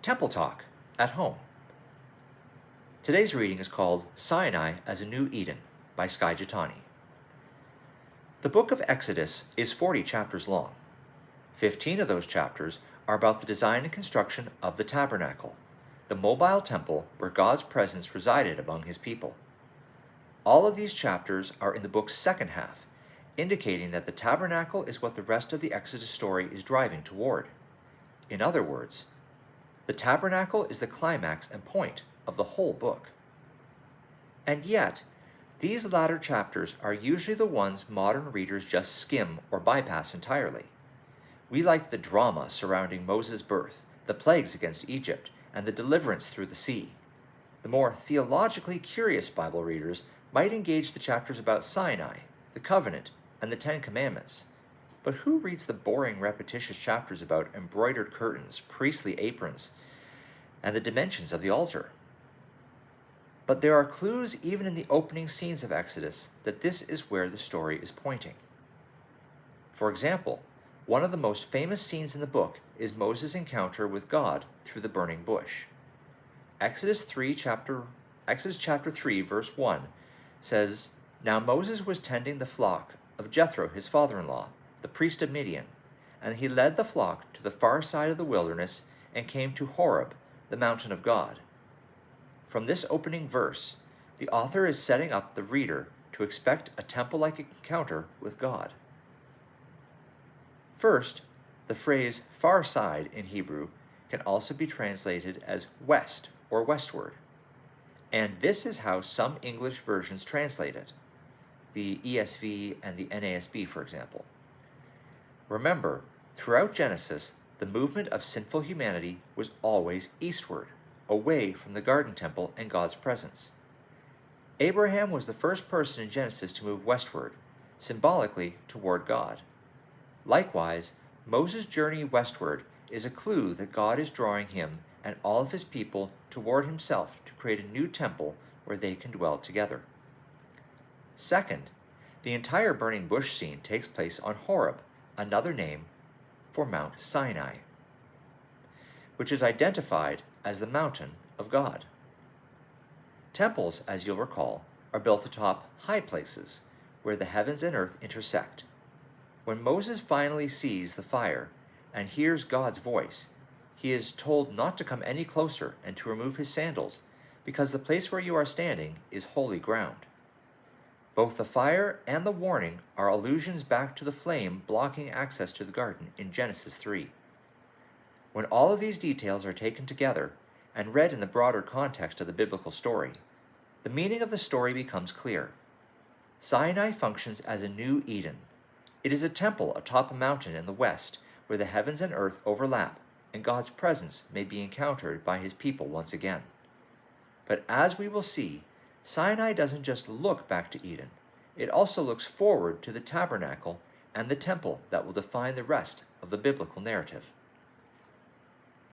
Temple Talk at Home. Today's reading is called Sinai as a New Eden by Skye Jethani. The book of Exodus is 40 chapters long. 15 of those chapters are about the design and construction of the tabernacle, the mobile temple where God's presence resided among his people. All of these chapters are in the book's second half, indicating that the tabernacle is what the rest of the Exodus story is driving toward. In other words, the tabernacle is the climax and point of the whole book. And yet, these latter chapters are usually the ones modern readers just skim or bypass entirely. We like the drama surrounding Moses' birth, the plagues against Egypt, and the deliverance through the sea. The more theologically curious Bible readers might engage the chapters about Sinai, the covenant, and the Ten Commandments. But who reads the boring, repetitious chapters about embroidered curtains, priestly aprons, and the dimensions of the altar? But there are clues even in the opening scenes of Exodus that this is where the story is pointing. For example, one of the most famous scenes in the book is Moses' encounter with God through the burning bush. Exodus chapter 3, verse 1 says, "Now Moses was tending the flock of Jethro, his father-in-law, the priest of Midian, and he led the flock to the far side of the wilderness and came to Horeb, the mountain of God." From this opening verse, the author is setting up the reader to expect a temple-like encounter with God. First, the phrase far side in Hebrew can also be translated as west or westward. And this is how some English versions translate it, the ESV and the NASB, for example. Remember, throughout Genesis, the movement of sinful humanity was always eastward, away from the garden temple and God's presence. Abraham was the first person in Genesis to move westward, symbolically toward God. Likewise, Moses' journey westward is a clue that God is drawing him and all of his people toward himself to create a new temple where they can dwell together. Second, the entire burning bush scene takes place on Horeb, another name for Mount Sinai, which is identified as the mountain of God. Temples, as you'll recall, are built atop high places where the heavens and earth intersect. When Moses finally sees the fire and hears God's voice, he is told not to come any closer and to remove his sandals, because the place where you are standing is holy ground. Both the fire and the warning are allusions back to the flame blocking access to the garden in Genesis 3. When all of these details are taken together and read in the broader context of the biblical story, the meaning of the story becomes clear. Sinai functions as a new Eden. It is a temple atop a mountain in the west where the heavens and earth overlap and God's presence may be encountered by his people once again. But as we will see, Sinai doesn't just look back to Eden, it also looks forward to the tabernacle and the temple that will define the rest of the biblical narrative.